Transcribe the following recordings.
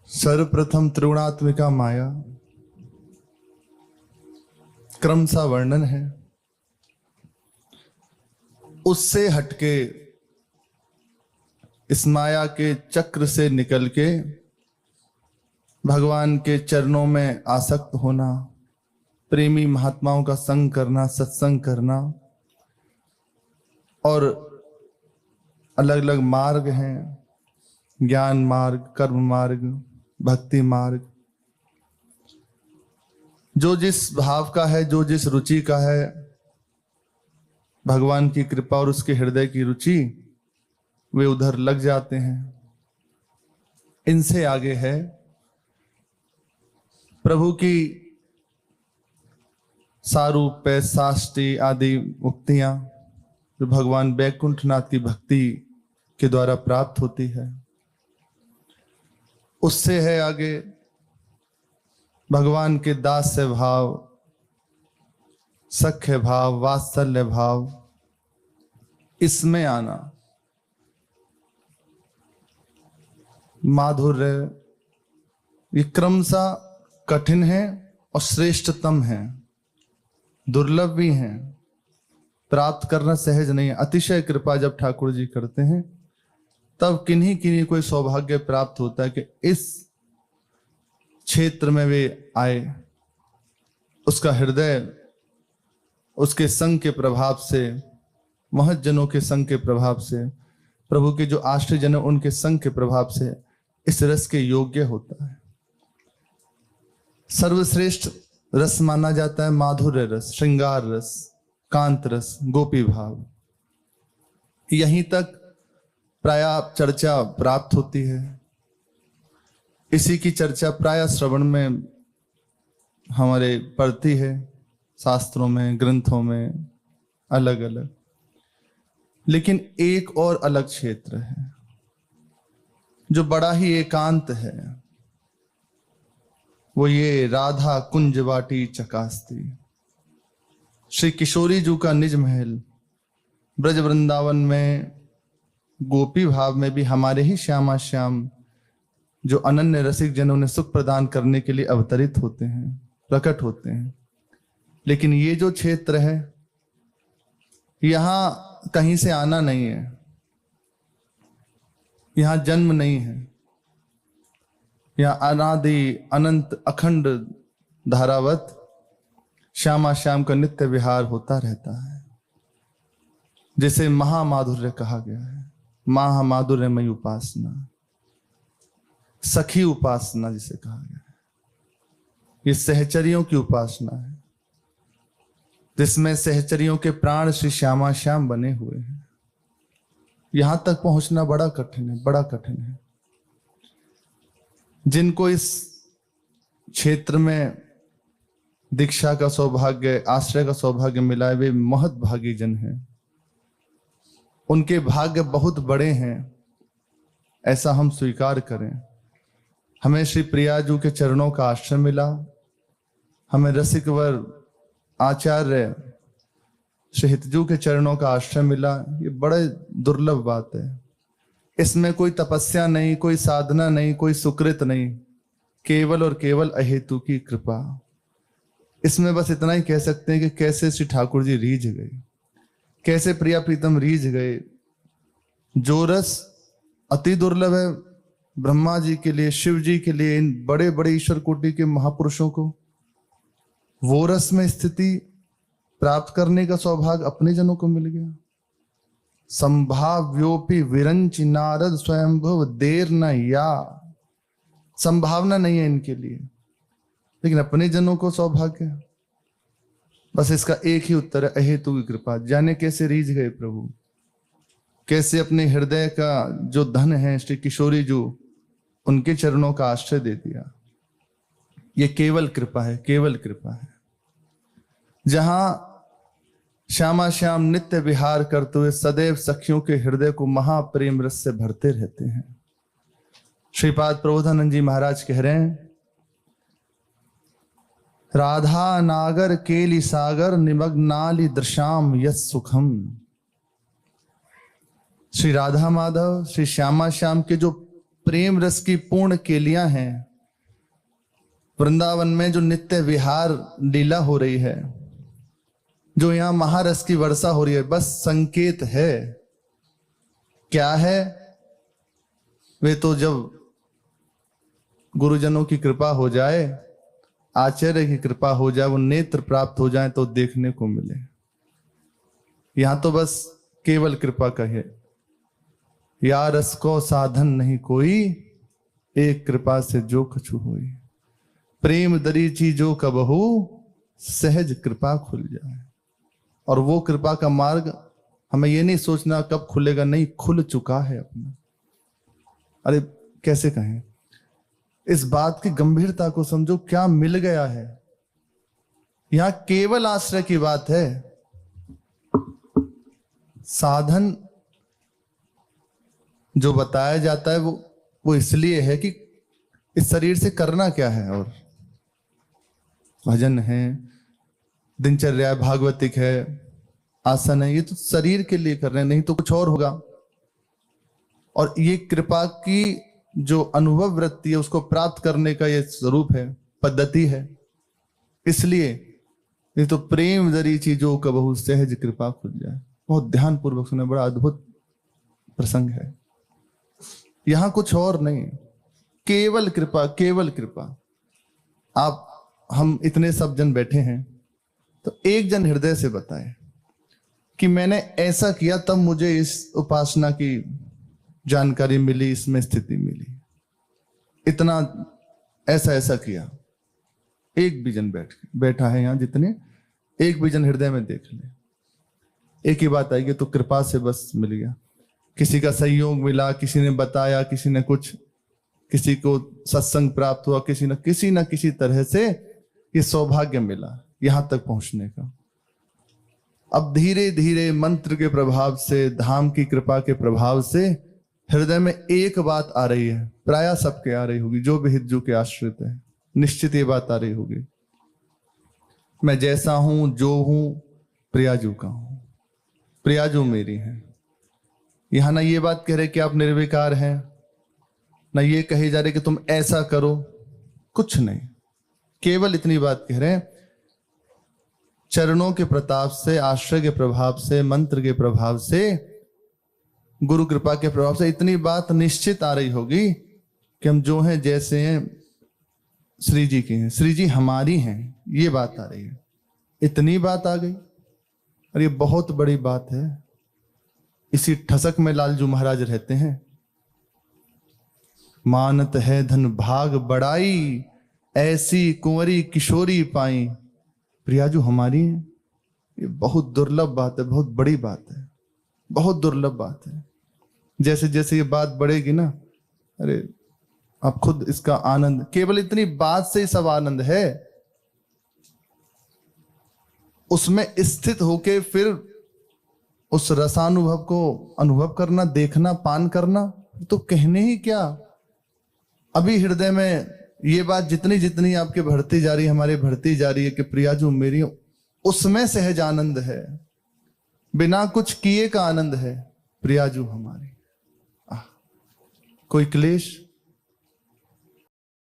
सर्वप्रथम त्रिगुणात्मिका माया क्रम सा वर्णन है। उससे हटके इस माया के चक्र से निकल के भगवान के चरणों में आसक्त होना, प्रेमी महात्माओं का संग करना, सत्संग करना, और अलग अलग मार्ग हैं, ज्ञान मार्ग, कर्म मार्ग, भक्ति मार्ग। जो जिस भाव का है, जो जिस रुचि का है, भगवान की कृपा और उसके हृदय की रुचि, वे उधर लग जाते हैं। इनसे आगे है प्रभु की सारूप्य, साष्टी आदि मुक्तियां जो भगवान बैकुंठनाथ की भक्ति के द्वारा प्राप्त होती है। उससे है आगे भगवान के दास्य भाव, सख्य भाव, वात्सल्य भाव, इसमें आना, माधुर्य। ये क्रमशः कठिन है और श्रेष्ठतम है, दुर्लभ भी हैं, प्राप्त करना सहज नहीं है। अतिशय कृपा जब ठाकुर जी करते हैं तब किन्हीं किन्हीं कोई सौभाग्य प्राप्त होता है कि इस क्षेत्र में वे आए। उसका हृदय उसके संग के प्रभाव से, महज्जनों के संग के प्रभाव से, प्रभु के जो आश्रित जन उनके संग के प्रभाव से इस रस के योग्य होता है। सर्वश्रेष्ठ रस माना जाता है माधुर्य रस, श्रृंगार रस, कांत रस, गोपी भाव। यहीं तक प्राय चर्चा प्राप्त होती है। इसी की चर्चा प्राय श्रवण में हमारे पढ़ती है, शास्त्रों में, ग्रंथों में, अलग अलग। लेकिन एक और अलग क्षेत्र है जो बड़ा ही एकांत है, वो ये राधा कुंज वाटी चकास्ती। श्री किशोरी जी का निज महल ब्रज वृंदावन में, गोपी भाव में भी हमारे ही श्यामा श्याम जो अनन्य रसिक जनों ने सुख प्रदान करने के लिए अवतरित होते हैं, प्रकट होते हैं। लेकिन ये जो क्षेत्र है, यहां कहीं से आना नहीं है, यहां जन्म नहीं है, यहां अनादि अनंत अखंड धारावत श्यामा श्याम का नित्य विहार होता रहता है, जिसे महामाधुर्य कहा गया है। महामाधुर्यमयी उपासना, सखी उपासना जिसे कहा गया है, ये सहचरियों की उपासना है, जिसमें सहचरियों के प्राण श्री श्यामा श्याम बने हुए हैं। यहां तक पहुंचना बड़ा कठिन है, बड़ा कठिन है। जिनको इस क्षेत्र में दीक्षा का सौभाग्य, आश्रय का सौभाग्य मिला है, वे महत भागी जन हैं। उनके भाग्य बहुत बड़े हैं, ऐसा हम स्वीकार करें। हमें श्री प्रियाजू के चरणों का आश्रय मिला, हमें रसिकवर आचार्य श्री हितजू के चरणों का आश्रय मिला। ये बड़े दुर्लभ बात है। इसमें कोई तपस्या नहीं, कोई साधना नहीं, कोई सुकृत नहीं, केवल और केवल अहेतु की कृपा। इसमें बस इतना ही कह सकते हैं कि कैसे श्री ठाकुर जी रीझ गए, कैसे प्रिया प्रीतम रीझ गए। जो रस अति दुर्लभ है ब्रह्मा जी के लिए, शिव जी के लिए, इन बड़े बड़े ईश्वर कोटि के महापुरुषों को, वो रस में स्थिति प्राप्त करने का सौभाग्य अपने जनों को मिल गया। संभाव्योपि विरंच नारद स्वयंभुव देर न या। संभावना नहीं है इनके लिए, लेकिन अपने जनों को सौभाग्य। बस इसका एक ही उत्तर है, अहेतु की कृपा। जाने कैसे रीझ गए प्रभु, कैसे अपने हृदय का जो धन है श्री किशोरी जी, उनके चरणों का आश्रय दे दिया। ये केवल कृपा है, केवल कृपा है। जहां श्यामा श्याम नित्य विहार करते हुए सदैव सखियों के हृदय को महाप्रेम रस से भरते रहते हैं। श्रीपाद प्रबोधानंद जी महाराज कह रहे हैं, राधा नागर केली सागर निमग्नाली दृशाम यस सुखम। श्री राधा माधव, श्री श्यामा श्याम के जो प्रेम रस की पूर्ण केलियां हैं, वृंदावन में जो नित्य विहार लीला हो रही है, जो यहाँ महारस की वर्षा हो रही है, बस संकेत है। क्या है? वे तो जब गुरुजनों की कृपा हो जाए, आचार्य की कृपा हो जाए, वो नेत्र प्राप्त हो जाए तो देखने को मिले। यहां तो बस केवल कृपा का है। या रस को साधन नहीं कोई, एक कृपा से जो कछु होई। प्रेम दरीची जो कबहू, सहज कृपा खुल जाए। और वो कृपा का मार्ग हमें ये नहीं सोचना कब खुलेगा, नहीं, खुल चुका है अपना। अरे कैसे कहें, इस बात की गंभीरता को समझो, क्या मिल गया है। यहां केवल आश्रय की बात है। साधन जो बताया जाता है वो इसलिए है कि इस शरीर से करना क्या है। और भजन है, दिनचर्या भागवतिक है, आसन है, ये तो शरीर के लिए कर रहे हैं, नहीं तो कुछ और होगा। और ये कृपा की जो अनुभव वृत्ति है उसको प्राप्त करने का ये स्वरूप है, पद्धति है। इसलिए ये तो प्रेम दरी चीजों का बहु सहज कृपा खुल जाए। बहुत ध्यान पूर्वक सुने, बड़ा अद्भुत प्रसंग है। यहां कुछ और नहीं, केवल कृपा, केवल कृपा। आप हम इतने सब जन बैठे हैं, तो एक जन हृदय से बताए कि मैंने ऐसा किया तब मुझे इस उपासना की जानकारी मिली, इसमें स्थिति मिली, इतना ऐसा ऐसा किया। एक भी जन बैठा है यहां जितने, एक भी जन हृदय में देख ले। एक ही बात आएगी, तो कृपा से बस मिल गया। किसी का सहयोग मिला, किसी ने बताया, किसी ने कुछ, किसी को सत्संग प्राप्त हुआ, किसी न किसी तरह से ये सौभाग्य मिला यहां तक पहुंचने का। अब धीरे धीरे मंत्र के प्रभाव से, धाम की कृपा के प्रभाव से हृदय में एक बात आ रही है, प्रायः सबके आ रही होगी, जो भी हिज्जू के आश्रित है, निश्चित ये बात आ रही होगी। मैं जैसा हूं, जो हूं, प्रियाजू का हूं, प्रियाजू मेरी है। यहां ना ये बात कह रहे कि आप निर्विकार हैं, ना ये कहे जा रहे कि तुम ऐसा करो, कुछ नहीं, केवल इतनी बात कह रहे हैं, चरणों के प्रताप से, आश्रय के प्रभाव से, मंत्र के प्रभाव से, गुरु कृपा के प्रभाव से इतनी बात निश्चित आ रही होगी कि हम जो हैं जैसे हैं श्री जी की हैं, श्री जी हमारी हैं, ये बात आ रही है। इतनी बात आ गई, और ये बहुत बड़ी बात है। इसी ठसक में लालजू महाराज रहते हैं। मानत है धन भाग बड़ाई, ऐसी कुंवरी किशोरी पाई। प्रियाजू हमारी है, ये बहुत दुर्लभ बात है, बहुत बड़ी बात है, बहुत दुर्लभ बात है। जैसे जैसे ये बात बढ़ेगी ना, अरे आप खुद इसका आनंद, केवल इतनी बात से ही सब आनंद है। उसमें स्थित होके फिर उस रसानुभव को अनुभव करना, देखना, पान करना, तो कहने ही क्या। अभी हृदय में ये बात जितनी जितनी आपके बढ़ती जा रही है, हमारे बढ़ती जा रही है कि प्रियाजू मेरी, उसमें सहज आनंद है, बिना कुछ किए का आनंद है। प्रियाजू हमारी, कोई क्लेश,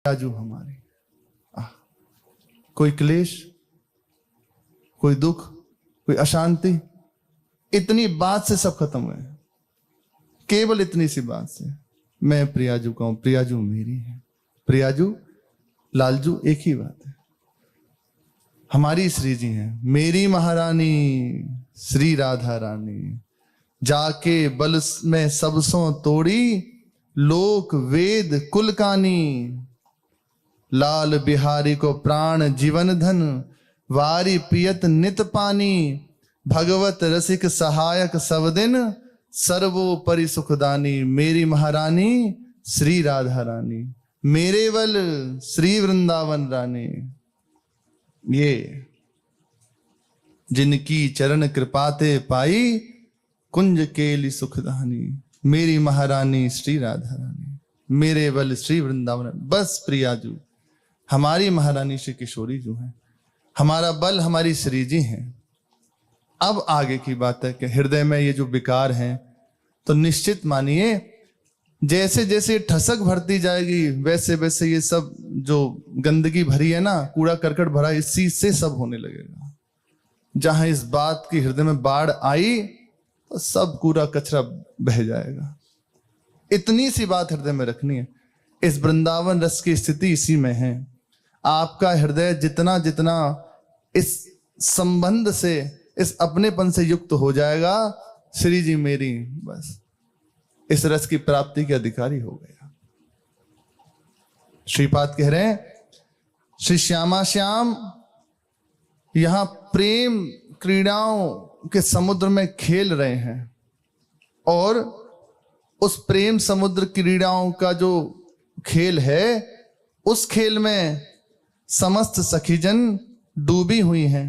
प्रियाजू हमारी, कोई क्लेश, कोई दुख, कोई अशांति, इतनी बात से सब खत्म हुए। केवल इतनी सी बात से मैं प्रियाजू का हूं, प्रियाजू मेरी है। प्रियाजू लालजू एक ही बात है। हमारी श्री जी हैं, मेरी महारानी श्री राधा रानी। जाके बल में सबसों तोड़ी, लोक वेद कुल कानी। लाल बिहारी को प्राण जीवन धन, वारी पियत नित पानी। भगवत रसिक सहायक सब दिन, सर्वोपरि सुखदानी। मेरी महारानी श्री राधा रानी, मेरे बल श्री वृंदावन रानी। ये जिनकी चरण कृपाते पाई, कुंज केली सुखदानी। मेरी महारानी श्री राधा रानी, मेरे बल श्री वृंदावन। बस प्रियाजू हमारी महारानी श्री किशोरी जो है, हमारा बल हमारी श्री जी हैं। अब आगे की बात है कि हृदय में ये जो विकार हैं, तो निश्चित मानिए जैसे जैसे ठसक भरती जाएगी वैसे वैसे ये सब जो गंदगी भरी है ना, कूड़ा करकट भरा, इसी से सब होने लगेगा। जहां इस बात की हृदय में बाढ़ आई तो सब कूड़ा कचरा बह जाएगा। इतनी सी बात हृदय में रखनी है। इस वृंदावन रस की स्थिति इसी में है। आपका हृदय जितना जितना इस संबंध से, इस अपनेपन से युक्त हो जाएगा, श्री जी मेरी बस इस रस की प्राप्ति के अधिकारी हो गया। श्रीपाद कह रहे हैं, श्री श्यामा श्याम यहां प्रेम क्रीड़ाओं के समुद्र में खेल रहे हैं, और उस प्रेम समुद्र क्रीड़ाओं का जो खेल है, उस खेल में समस्त सखीजन डूबी हुई हैं।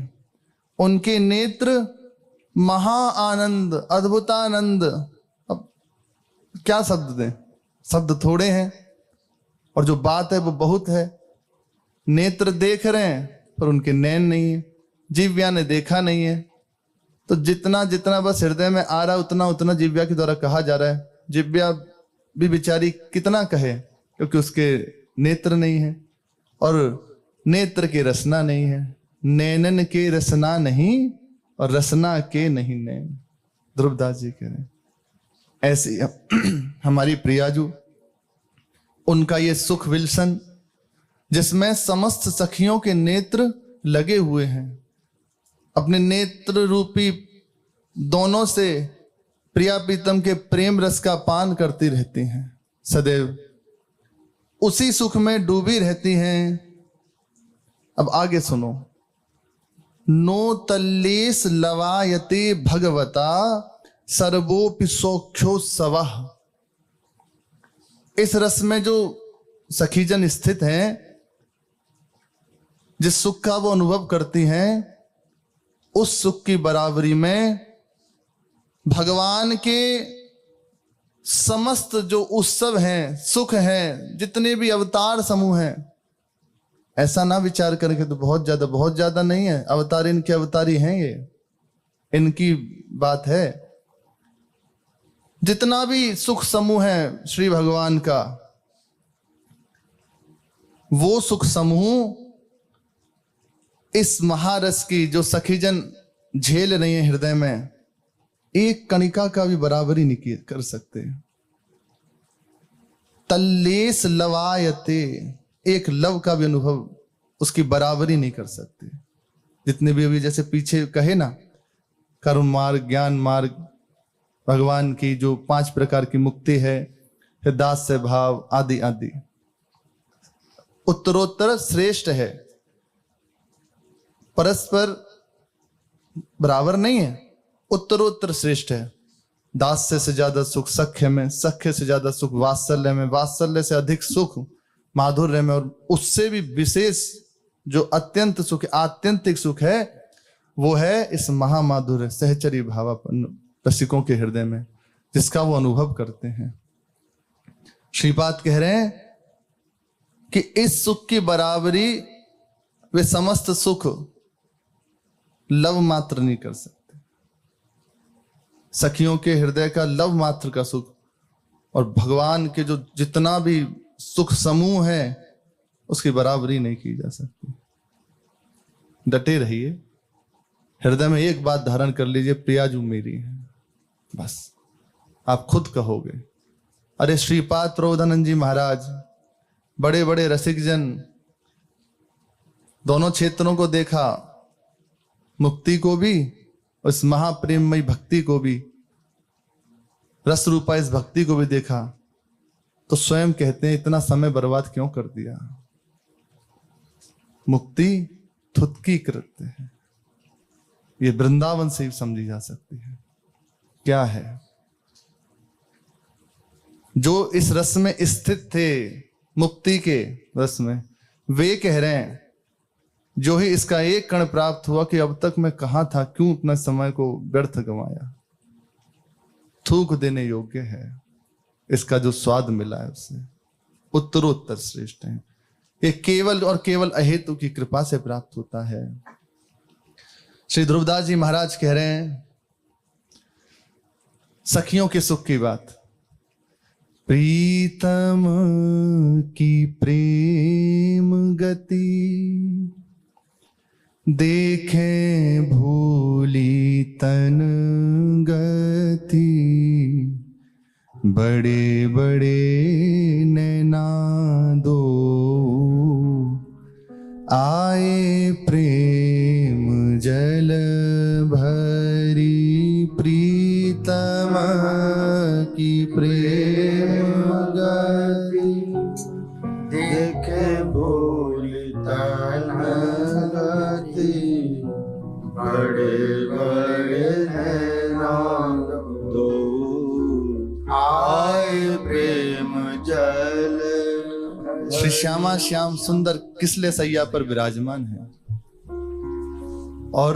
उनके नेत्र महा आनंद, अद्भुतानंद, अब क्या शब्द दें, शब्द थोड़े हैं और जो बात है वो बहुत है। नेत्र देख रहे हैं पर उनके नैन नहीं है, जिव्या ने देखा नहीं है। तो जितना जितना बस हृदय में आ रहा उतना उतना जिव्या के द्वारा कहा जा रहा है। जिव्या भी बेचारी कितना कहे, क्योंकि उसके नेत्र नहीं है और नेत्र की रसना नहीं है। नैनन के रसना नहीं और रसना के नहीं नैन, ध्रुवदास जी कह रहे हैं। ऐसी हमारी प्रियाजू, उनका ये सुख विलसन जिसमें समस्त सखियों के नेत्र लगे हुए हैं, अपने नेत्र रूपी दोनों से प्रिया प्रीतम के प्रेम रस का पान करती रहती हैं, सदैव उसी सुख में डूबी रहती हैं। अब आगे सुनो, नो तल्लेस लवायते भगवता सर्वोपि सौख्योत्सवः। इस रस में जो सखीजन स्थित हैं, जिस सुख का वो अनुभव करती हैं, उस सुख की बराबरी में भगवान के समस्त जो उत्सव हैं, सुख हैं, जितने भी अवतार समूह हैं, ऐसा ना विचार करके तो बहुत ज्यादा नहीं है। अवतार इनके अवतारी हैं, ये इनकी बात है। जितना भी सुख समूह है श्री भगवान का, वो सुख समूह इस महारस की जो सखीजन झेल रही है हृदय में, एक कणिका का भी बराबरी नहीं कर सकते। तल्लेस लवायते, एक लव का भी अनुभव उसकी बराबरी नहीं कर सकते। जितने भी अभी जैसे पीछे कहे ना, कर्म मार्ग, ज्ञान मार्ग, भगवान की जो 5 प्रकार की मुक्ति है, फिर दास्य भाव आदि आदि, उत्तरोत्तर श्रेष्ठ है, परस्पर बराबर नहीं है, उत्तरोत्तर श्रेष्ठ है। दास्य से ज्यादा सुख सख्य में, सख्य से ज्यादा सुख वात्सल्य में, वात्सल्य से अधिक सुख माधुर्य में, और उससे भी विशेष जो अत्यंत सुख, आत्यंतिक सुख है, वो है इस महामाधुर्य सहचरी भावापन्न रसिकों के हृदय में, जिसका वो अनुभव करते हैं। श्रीपाद कह रहे हैं कि इस सुख की बराबरी वे समस्त सुख लव मात्र नहीं कर सकते। सखियों के हृदय का लव मात्र का सुख और भगवान के जो जितना भी सुख समूह है, उसकी बराबरी नहीं की जा सकती। डटे रहिए, हृदय में एक बात धारण कर लीजिए, प्रियाजू मेरी है, बस आप खुद कहोगे। अरे श्रीपाद प्रबोधानंद जी महाराज, बड़े बड़े रसिक जन, दोनों क्षेत्रों को देखा, मुक्ति को भी, इस महाप्रेममयी भक्ति को भी, रस रूपा इस भक्ति को भी देखा, तो स्वयं कहते हैं इतना समय बर्बाद क्यों कर दिया। मुक्ति थुतकी कृत्य है, ये वृंदावन से ही समझी जा सकती है। क्या है जो इस रस में स्थित थे, मुक्ति के रस में, वे कह रहे हैं जो ही इसका एक कण प्राप्त हुआ कि अब तक मैं कहां था, क्यों अपना समय को व्यर्थ गंवाया। थूक देने योग्य है, इसका जो स्वाद मिला है उससे उत्तरोत्तर श्रेष्ठ है। ये केवल और केवल अहेतु की कृपा से प्राप्त होता है। श्री ध्रुवदास जी महाराज कह रहे हैं सखियों के सुख की बात, प्रीतम की प्रेम गति देखें भूली तन गति, बड़े बड़े नैना दो आए प्रेम जल भरी। प्रीतम की प्रेम गति देखे भूली तन गति, बड़े बड़े नैना दो आए प्रेम जल। श्री श्यामा श्याम सुंदर किसले सैया पर विराजमान है और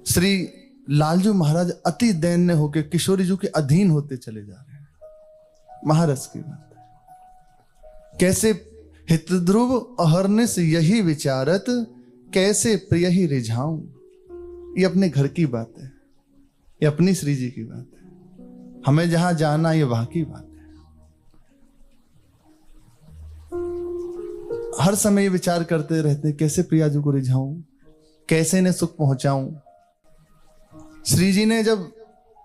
श्री लालजू महाराज अति दैन्य होकर किशोरी जी के अधीन होते चले जा रहे हैं। महारस की बात है। कैसे हितध्रुव अहर्निश यही विचारत, कैसे प्रिय ही रिझाऊं। ये अपने घर की बात है, ये अपनी श्री जी की बात है। हमें जहां जाना ये वहां की बात है। हर समय ये विचार करते रहते हैं कैसे प्रियाजू को रिझाऊं, कैसे इन्हें सुख पहुंचाऊं। श्री जी ने जब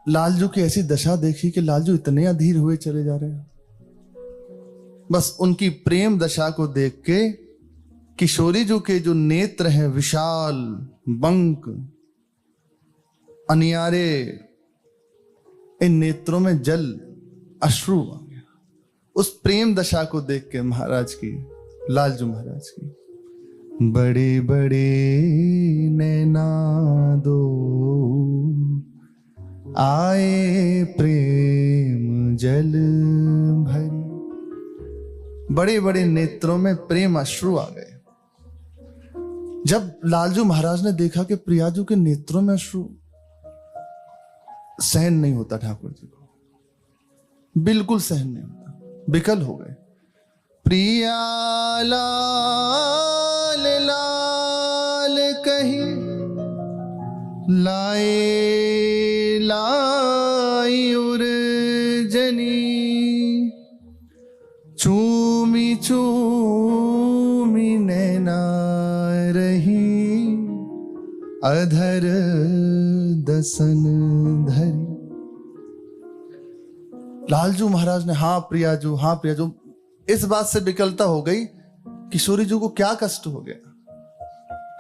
लालजू की ऐसी दशा देखी कि लालजू इतने अधीर हुए चले जा रहे हैं, बस उनकी प्रेम दशा को देख के किशोरी जी के जो नेत्र हैं विशाल बंक अनियारे, इन नेत्रों में जल अश्रु आ गया उस प्रेम दशा को देख के महाराज की, लालजू महाराज की। बड़े बड़े नैना दो आए प्रेम जल भरी। बड़े बड़े नेत्रों में प्रेम अश्रु आ गए। जब लालजू महाराज ने देखा कि प्रियाजू के नेत्रों में अश्रु सहन नहीं होता ठाकुर जी को, बिल्कुल सहन नहीं होता, विकल हो गए। प्रिया लाल लाल कही लाए लाई उर्जनी, चूमी चूमी नैना रही अधर दसन धरी। लालजू महाराज ने हाँ प्रियाजू, हाँ प्रियाजू, इस बात से विकलता हो गई किशोरी जी को क्या कष्ट हो गया,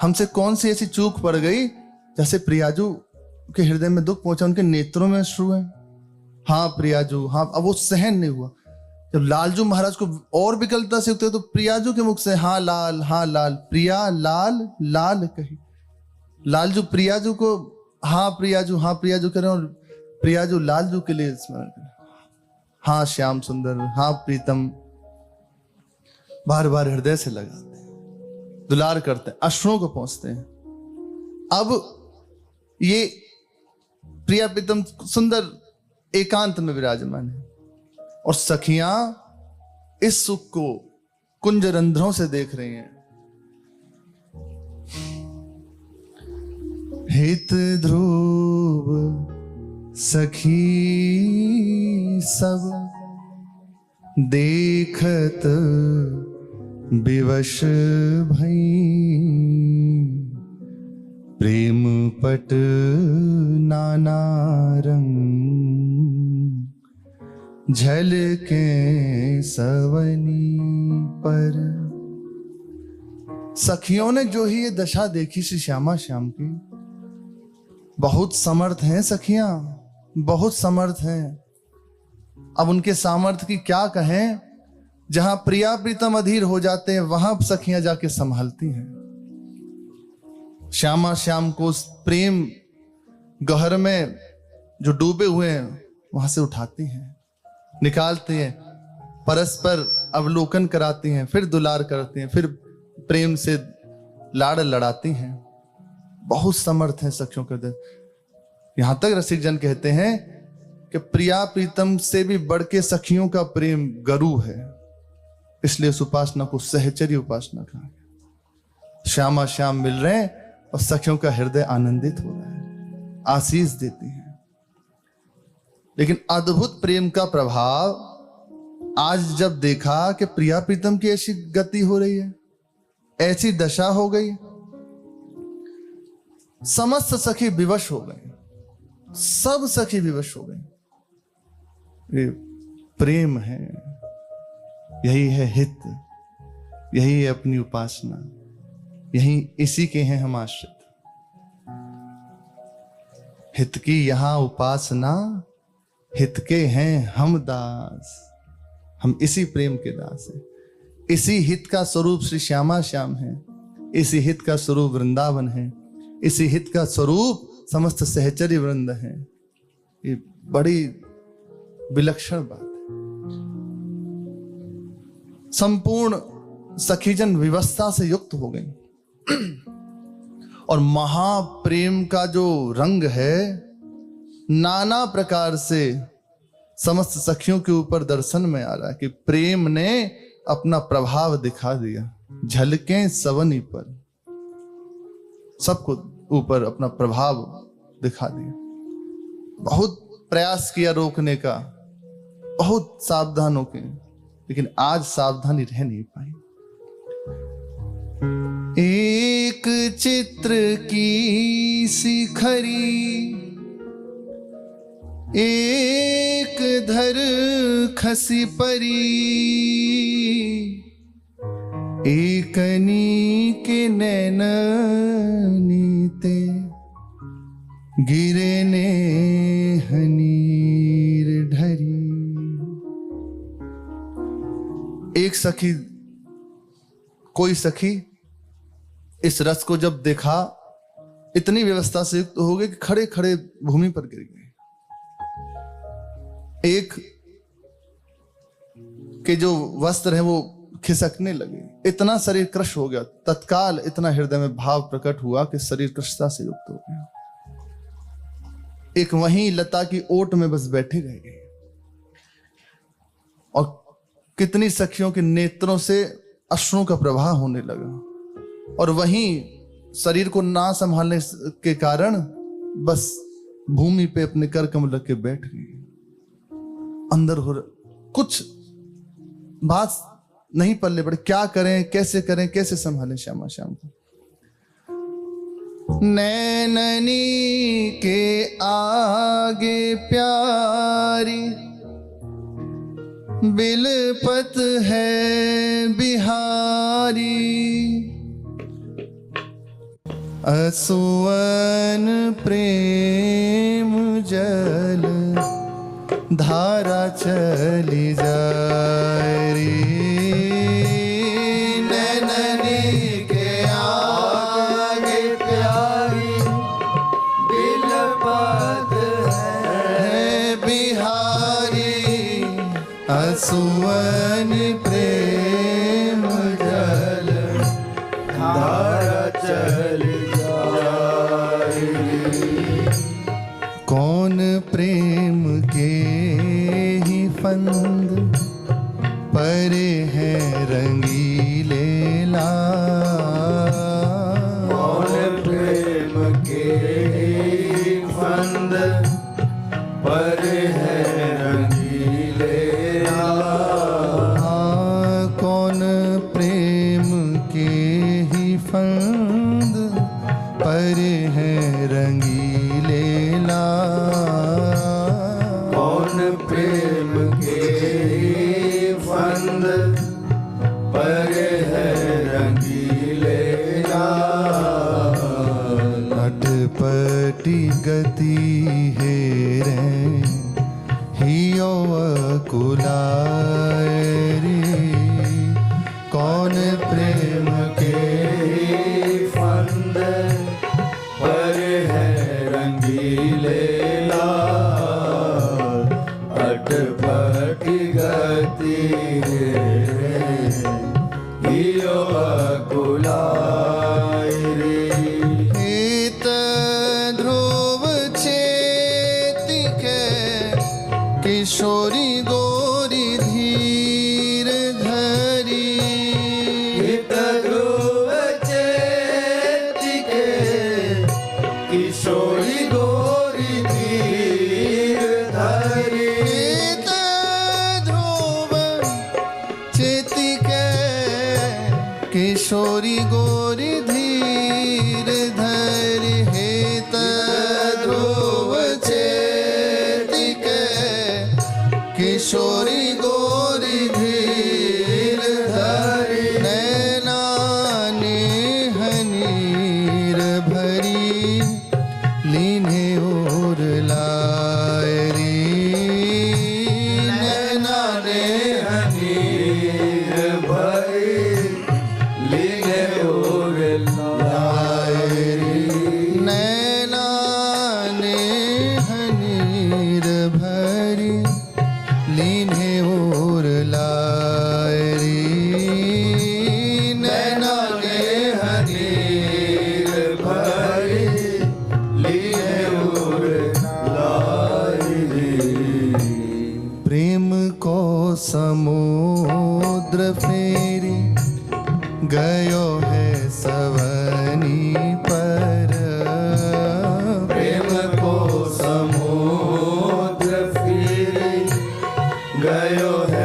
हमसे कौन सी ऐसी चूक पड़ गई जैसे प्रियाजू के हृदय में दुख पहुंचा, उनके नेत्रों में अश्रु है। हाँ प्रियाजू हाँ, अब वो सहन नहीं हुआ। जब लालजू महाराज को और विकलता से उठते तो प्रियाजू के मुख से हाँ लाल, प्रिया लाल लाल कही। लालजू प्रियाजू को हाँ प्रियाजू करें और प्रियाजू लालजू के लिए स्मरण करें। हाँ श्याम सुंदर, हाँ प्रीतम, बार बार हृदय से लगाते हैं, दुलार करते हैं, अश्रुओं को पहुंचते हैं। अब ये प्रिया प्रीतम सुंदर एकांत में विराजमान है और सखियां इस सुख को कुंज रंध्रों से देख रही हैं। हित ध्रुव सखी सब देखत विवश भई, प्रेम पट नाना रंग झलके सवनी पर। सखियों ने जो ही ये दशा देखी श्री श्यामा श्याम की, बहुत समर्थ हैं सखियां, बहुत समर्थ हैं। अब उनके सामर्थ्य की क्या कहें, जहां प्रिया प्रीतम अधीर हो जाते हैं वहां सखियां जाके संभालती हैं। श्यामा श्याम को उस प्रेम गहर में जो डूबे हुए हैं वहां से उठाती हैं, निकालती हैं, परस्पर अवलोकन कराती हैं, फिर दुलार करती हैं, फिर प्रेम से लाड़ लड़ाती हैं। बहुत समर्थ हैं सखियों के दिल। यहां तक रसिक जन कहते हैं कि प्रिया प्रीतम से भी बढ़ के सखियों का प्रेम गरु है, इसलिए उस उपासना को सहचरी उपासना कहा गया। श्यामा श्याम मिल रहे हैं और सखियों का हृदय आनंदित हो रहा है, आशीष देती हैं। लेकिन अद्भुत प्रेम का प्रभाव आज जब देखा कि प्रिया प्रीतम की ऐसी गति हो रही है, ऐसी दशा हो गई, समस्त सखी विवश हो गए, सब सखी विवश हो गए। ये प्रेम है, यही है हित, यही है अपनी उपासना, यही इसी के हैं हम आश्रित। हित की यहां उपासना, हित के हैं हम दास। हम इसी प्रेम के दास हैं। इसी हित का स्वरूप श्री श्यामा श्याम है, इसी हित का स्वरूप वृंदावन है, इसी हित का स्वरूप समस्त सहचरी वृंद है। ये बड़ी विलक्षण बात है। संपूर्ण सखीजन विवस्था से युक्त हो गई और महाप्रेम का जो रंग है नाना प्रकार से समस्त सखियों के ऊपर दर्शन में आ रहा है कि प्रेम ने अपना प्रभाव दिखा दिया। झलकें सवनी पर, सबको ऊपर अपना प्रभाव दिखा दिया। बहुत प्रयास किया रोकने का, बहुत सावधान होके, लेकिन आज सावधानी रह नहीं पाई। एक चित्र की शिखरी, एक धर खसी परी, एकनी के नैन नीते, गिरे ने हनीर ढरी। एक सखी, कोई सखी इस रस को जब देखा इतनी व्यवस्था से युक्त हो गए कि खड़े खड़े भूमि पर गिर गए। एक के जो वस्त्र है वो खिसकने लगे, इतना शरीर क्रश हो गया। तत्काल इतना हृदय में भाव प्रकट हुआ कि शरीर क्रशता से युक्त हो गया। एक वहीं लता की ओट में बस बैठे रह गए और कितनी सखियों के नेत्रों से अश्रुओं का प्रवाह होने लगा और वहीं शरीर को ना संभालने के कारण बस भूमि पे अपने कर कमल रख के बैठ गई। अंदर हो कुछ बात नहीं पल्ले पड़े, क्या करें, कैसे संभालें श्यामा श्याम को। नैननी के आगे प्यारी बिलपत है बिहारी, असुवन प्रेम जल धारा चली जाए रे। नैननी के आगे प्यारी बिलपत है बिहारी, असुवन प्रेम जल धारा चली जाए। कौन प्रेम के ही फंद परे हैं रंगीले लाल, कौन प्रेम के ही फंद परे हैं रंगीले लाल। कौन प्रेम के ही फंद परे हैं रंगीले लाल, कौन प्रेम के फंद परे है रंगीले लाल। अटपटी गति है रे हियो कुलाए रे, कौन प्रेम के फंद परे है रंगीले लाल। अटपटी गति है किशोरी गोरी धीर धरि हेत ध्रुव चेतिक किशोरी गोरी धीर धरि नैना नेह नीर भरी लीने और लायरी नैना नेह नीर भरी लीने और लायरी नैना नेह नीर भरी लीने और लायरी नैना नेह नीर भरी लीने और लायरी प्रेम को समुद्र फेरी गयो है सवनी पर प्रेम को समुद्र फेरी गयो है